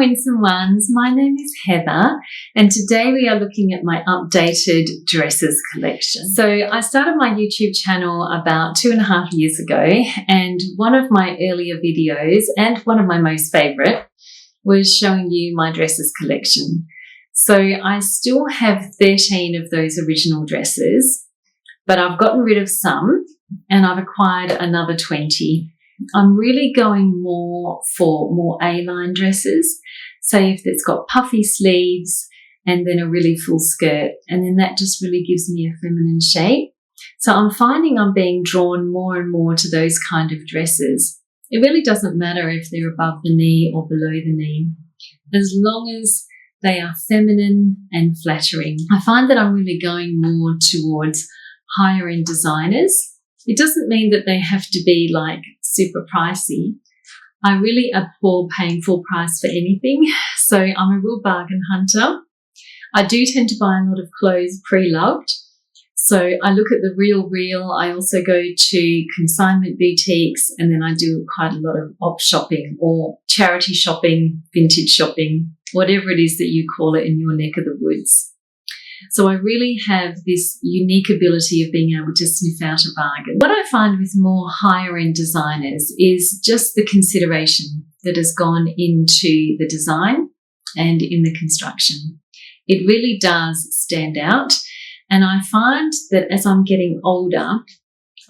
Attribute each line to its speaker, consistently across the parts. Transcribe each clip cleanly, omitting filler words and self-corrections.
Speaker 1: Winsome Ones, my name is Heather and today we are looking at my updated dresses collection. So I started my YouTube channel about 2.5 years ago, and one of my earlier videos and one of my most favourite was showing you my dresses collection. So I still have 13 of those original dresses, but I've gotten rid of some and I've acquired another 20. I'm really going more for more A-line dresses. Say if it's got puffy sleeves and then a really full skirt, and then that just really gives me a feminine shape. So I'm finding I'm being drawn more and more to those kind of dresses. It really doesn't matter if they're above the knee or below the knee, as long as they are feminine and flattering. I find that I'm really going more towards higher end designers. It doesn't mean that they have to be like super pricey. I really abhor paying full price for anything, so I'm a real bargain hunter. I do tend to buy a lot of clothes pre-loved, so I look at the real. I also go to consignment boutiques, and then I do quite a lot of op shopping or charity shopping, vintage shopping, whatever it is that you call it in your neck of the woods. So I really have this unique ability of being able to sniff out a bargain. What I find with more higher end designers is just the consideration that has gone into the design and in the construction. It really does stand out. And I find that as I'm getting older,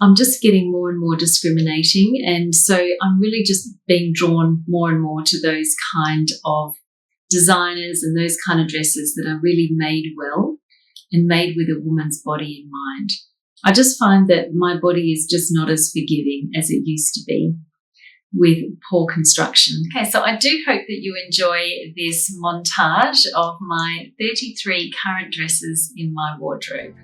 Speaker 1: I'm just getting more and more discriminating. And so I'm really just being drawn more and more to those kind of designers and those kind of dresses that are really made well and made with a woman's body in mind. I just find that my body is just not as forgiving as it used to be with poor construction. Okay, so I do hope that you enjoy this montage of my 33 current dresses in my wardrobe.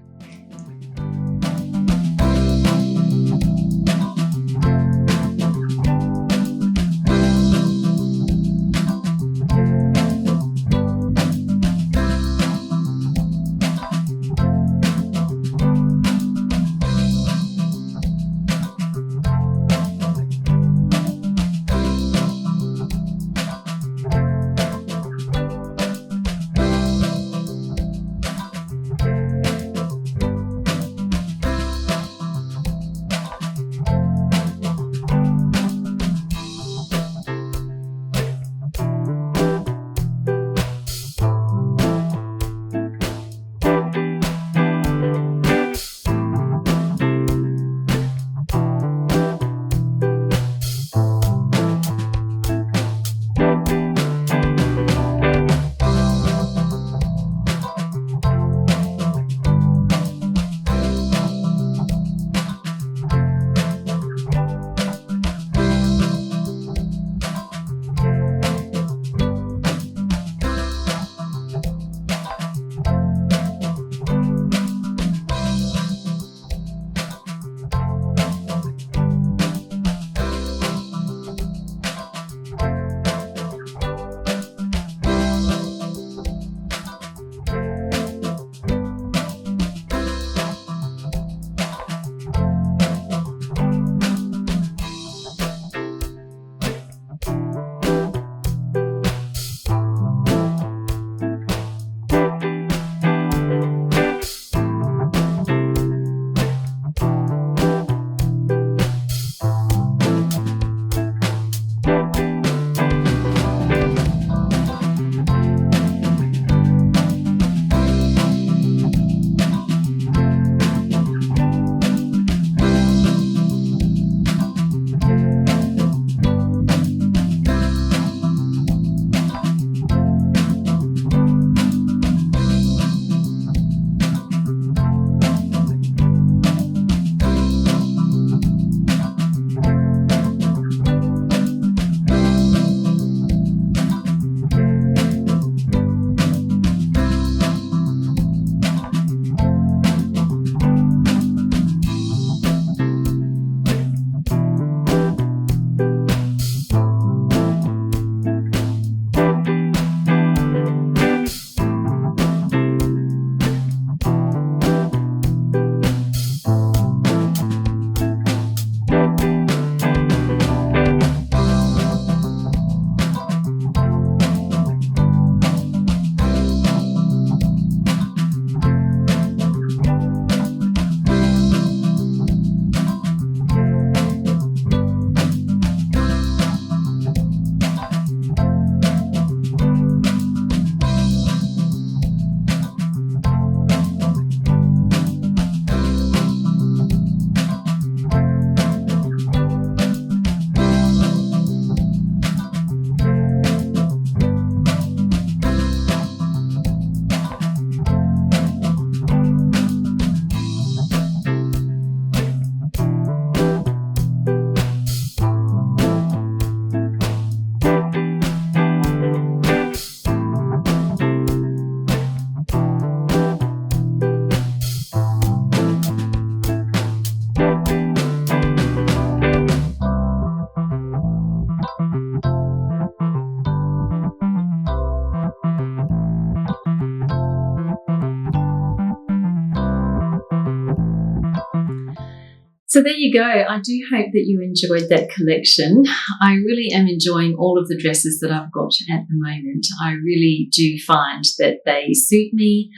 Speaker 1: So there you go. I do hope that you enjoyed that collection. I really am enjoying all of the dresses that I've got at the moment. I really do find that they suit me.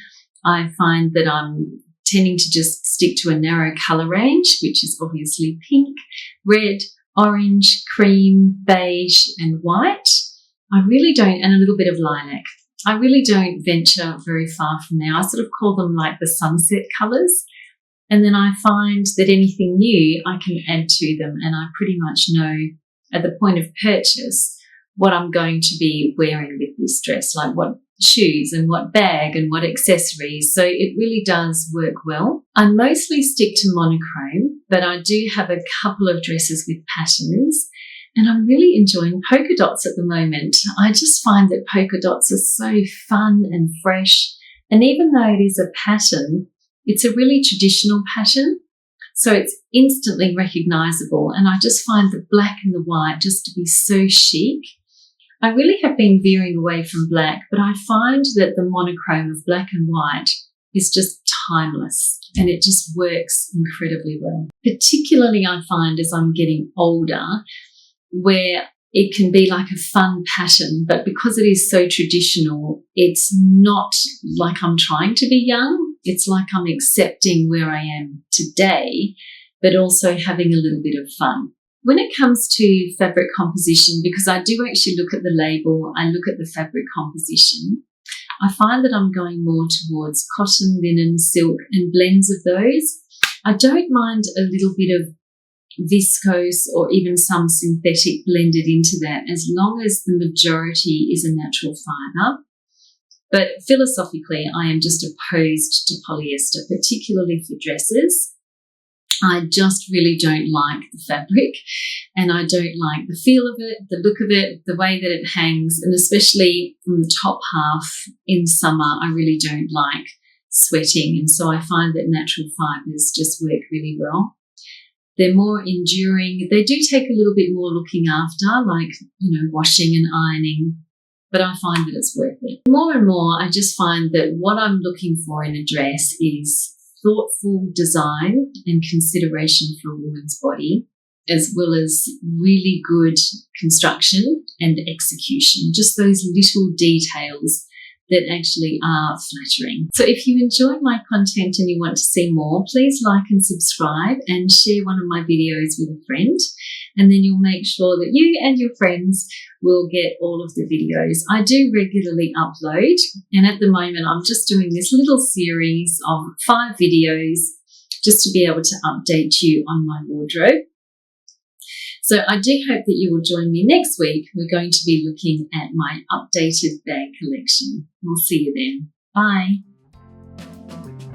Speaker 1: I find that I'm tending to just stick to a narrow colour range, which is obviously pink, red, orange, cream, beige and white. I really don't, and a little bit of lilac. I really don't venture very far from there. I sort of call them like the sunset colours. And then I find that anything new I can add to them, and I pretty much know at the point of purchase what I'm going to be wearing with this dress, like what shoes and what bag and what accessories. So it really does work well. I mostly stick to monochrome, but I do have a couple of dresses with patterns, and I'm really enjoying polka dots at the moment. I just find that polka dots are so fun and fresh, and even though it is a pattern, it's a really traditional pattern, so it's instantly recognisable, and I just find the black and the white just to be so chic. I really have been veering away from black, but I find that the monochrome of black and white is just timeless, and it just works incredibly well. Particularly I find as I'm getting older, where it can be like a fun pattern, but because it is so traditional, it's not like I'm trying to be young. It's like I'm accepting where I am today, but also having a little bit of fun. When it comes to fabric composition, because I do actually look at the label, I look at the fabric composition, I find that I'm going more towards cotton, linen, silk, and blends of those. I don't mind a little bit of viscose or even some synthetic blended into that, as long as the majority is a natural fibre. But philosophically, I am just opposed to polyester, particularly for dresses. I just really don't like the fabric, and I don't like the feel of it, the look of it, the way that it hangs, and especially from the top half in summer, I really don't like sweating. And so I find that natural fibres just work really well. They're more enduring. They do take a little bit more looking after, like, washing and ironing, but I find that it's worth it. More and more, I just find that what I'm looking for in a dress is thoughtful design and consideration for a woman's body, as well as really good construction and execution, just those little details that actually are flattering. So if you enjoy my content and you want to see more, please like and subscribe and share one of my videos with a friend, and then you'll make sure that you and your friends will get all of the videos. I do regularly upload, and at the moment I'm just doing this little series of 5 videos just to be able to update you on my wardrobe. So I do hope that you will join me next week. We're going to be looking at my updated bag collection. We'll see you then. Bye.